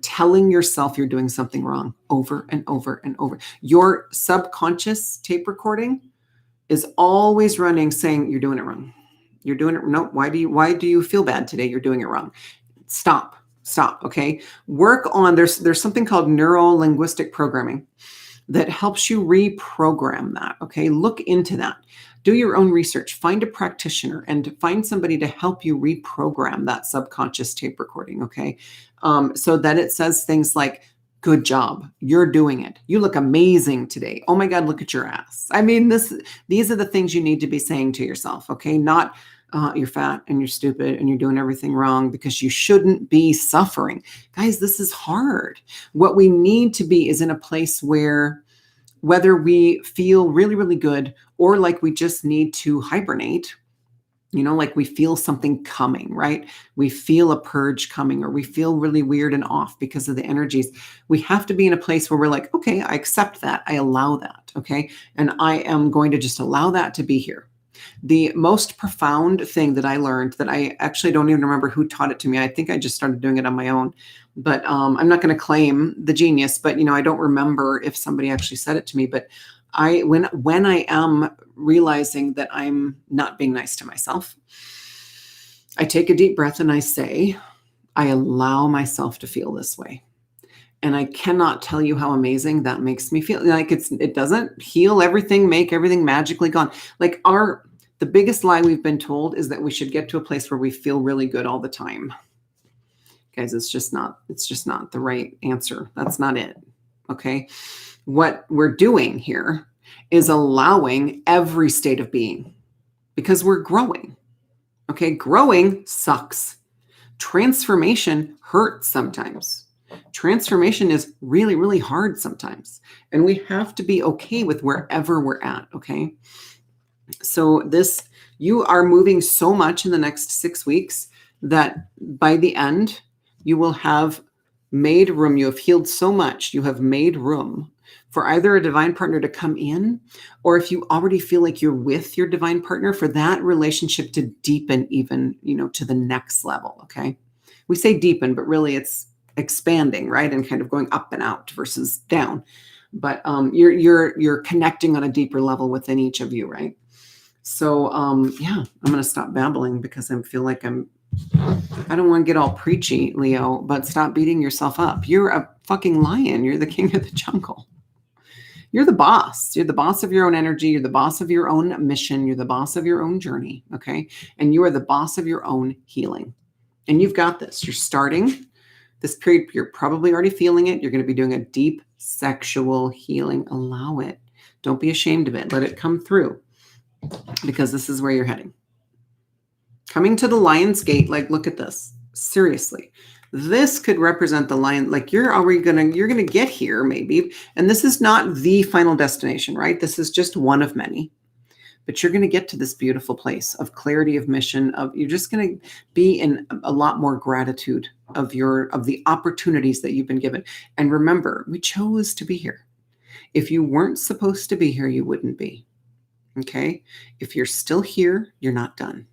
telling yourself you're doing something wrong over and over and over. Your subconscious tape recording is always running saying you're doing it wrong. You're doing it. No, why do you feel bad today? You're doing it wrong. Stop. Okay. Work on, there's something called neuro-linguistic programming that helps you reprogram that. Okay. Look into that. Do your own research, find a practitioner and find somebody to help you reprogram that subconscious tape recording. Okay. So that it says things like, good job. You're doing it. You look amazing today. Oh my God, look at your ass. I mean, these are the things you need to be saying to yourself. Okay. Not, you're fat and you're stupid and you're doing everything wrong, because you shouldn't be suffering. Guys, this is hard. What we need to be is in a place where, whether we feel really, really good or like we just need to hibernate, like we feel something coming, right? We feel a purge coming, or we feel really weird and off because of the energies. We have to be in a place where we're like, okay, I accept that. I allow that. Okay. And I am going to just allow that to be here. The most profound thing that I learned, that I actually don't even remember who taught it to me. I think I just started doing it on my own, but I'm not going to claim the genius, but I don't remember if somebody actually said it to me. But when I am realizing that I'm not being nice to myself, I take a deep breath and I say, I allow myself to feel this way. And I cannot tell you how amazing that makes me feel. Like it doesn't heal everything, make everything magically gone. Like the biggest lie we've been told is that we should get to a place where we feel really good all the time. Guys, it's just not the right answer. That's not it. Okay. What we're doing here is allowing every state of being, because we're growing. Okay. Growing sucks. Transformation hurts sometimes. Transformation is really, really hard sometimes. And we have to be okay with wherever we're at. Okay. So you are moving so much in the next 6 weeks that by the end, you will have made room. You have healed so much. You have made room for either a divine partner to come in, or if you already feel like you're with your divine partner, for that relationship to deepen even, to the next level. Okay. We say deepen, but really it's expanding, right? And kind of going up and out versus down. But you're connecting on a deeper level within each of you, right? So yeah, I'm going to stop babbling because I feel like I don't want to get all preachy, Leo, but stop beating yourself up. You're a fucking lion. You're the king of the jungle. You're the boss. You're the boss of your own energy. You're the boss of your own mission. You're the boss of your own journey. Okay. And you are the boss of your own healing. And you've got this. You're starting this period. You're probably already feeling it. You're going to be doing a deep sexual healing. Allow it. Don't be ashamed of it. Let it come through, because this is where you're heading. Coming to the Lion's Gate. Like, look at this. Seriously. This could represent the lion. Like, you're going to get here maybe. And this is not the final destination, right? This is just one of many. But you're going to get to this beautiful place of clarity of mission. You're just going to be in a lot more gratitude of the opportunities that you've been given. And remember, we chose to be here. If you weren't supposed to be here, you wouldn't be. Okay? If you're still here, you're not done.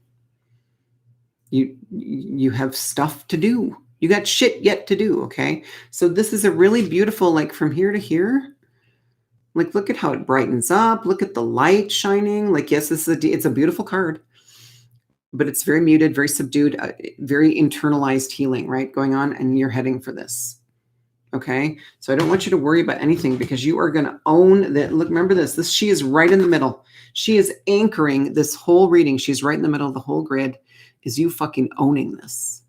You have stuff to do. You got shit yet to do, okay? So this is a really beautiful, like, from here to here. Like, look at how it brightens up. Look at the light shining. Like, yes, it's a beautiful card, but it's very muted, very subdued, very internalized healing, right, going on, and you're heading for this, okay? So I don't want you to worry about anything, because you are going to own that. Look, remember this. She is right in the middle. She is anchoring this whole reading. She's right in the middle of the whole grid. Is you fucking owning this.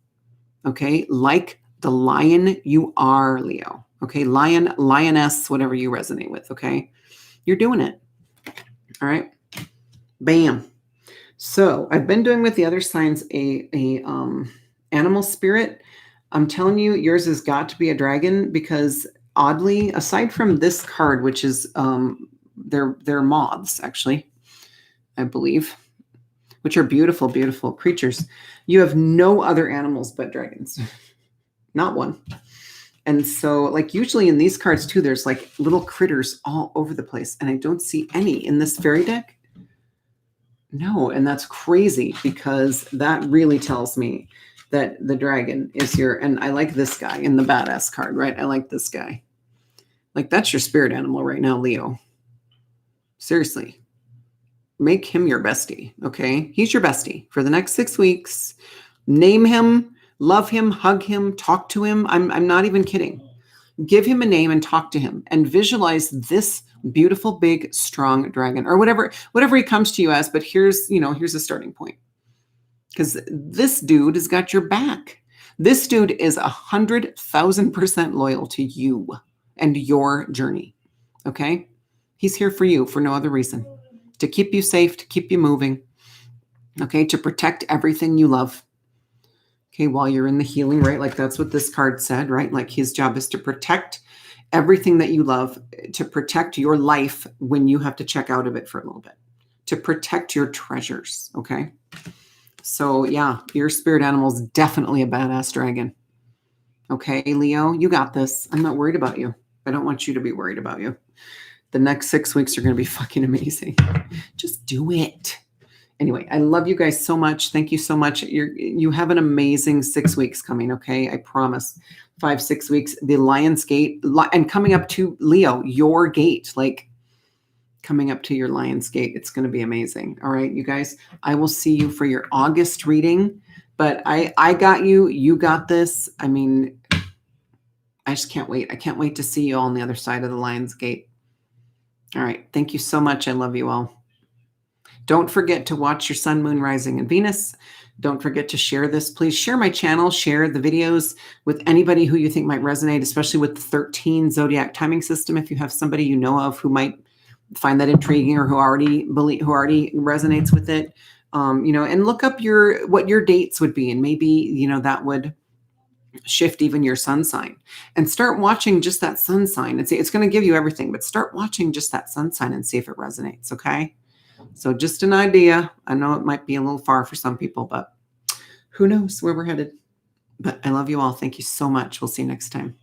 Okay, like the lion you are, Leo. Okay, lion, lioness, whatever you resonate with. Okay, you're doing it. All right, bam. So I've been doing with the other signs a animal spirit. I'm telling you, yours has got to be a dragon, because oddly, aside from this card, which is they're moths actually, I believe, which are beautiful, beautiful creatures. You have no other animals but dragons. Not one. And so, like, usually in these cards too, there's like little critters all over the place. And I don't see any in this fairy deck. No, and that's crazy, because that really tells me that the dragon is and I like this guy in the badass card, right? I like this guy. Like, that's your spirit animal right now, Leo. Seriously. Make him your bestie, okay? He's your bestie for the next 6 weeks. Name him, love him, hug him, talk to him. I'm not even kidding. Give him a name and talk to him, and visualize this beautiful, big, strong dragon, or whatever he comes to you as. But here's a starting point, because this dude has got your back. This dude is 100,000% loyal to you and your journey, okay? He's here for you for no other reason. To keep you safe, to keep you moving, okay, to protect everything you love, okay, while you're in the healing, right? Like, that's what this card said, right? Like, his job is to protect everything that you love, to protect your life when you have to check out of it for a little bit, to protect your treasures, okay? So, yeah, your spirit animal is definitely a badass dragon, okay, Leo? You got this. I'm not worried about you. I don't want you to be worried about you. The next 6 weeks are going to be fucking amazing. Just do it. Anyway, I love you guys so much. Thank you so much. You have an amazing 6 weeks coming, okay? I promise. 5-6 weeks. The Lion's Gate, and coming up to, Leo, your gate, like, coming up to your Lion's Gate. It's going to be amazing. All right, you guys. I will see you for your August reading. But I got you. You got this. I mean, I just can't wait. I can't wait to see you all on the other side of the Lion's Gate. All right. Thank you so much. I love you all. Don't forget to watch your sun, moon, rising, and Venus. Don't forget to share this. Please share my channel, share the videos with anybody who you think might resonate, especially with the 13 Zodiac timing system. If you have somebody you know of who might find that intriguing, or who already resonates with it, and look up what your dates would be. And maybe, that would shift even your sun sign, and start watching just that sun sign and see. It's going to give you everything, but start watching just that sun sign and see if it resonates. Okay. So just an idea. I know it might be a little far for some people, but who knows where we're headed. But I love you all. Thank you so much. We'll see you next time.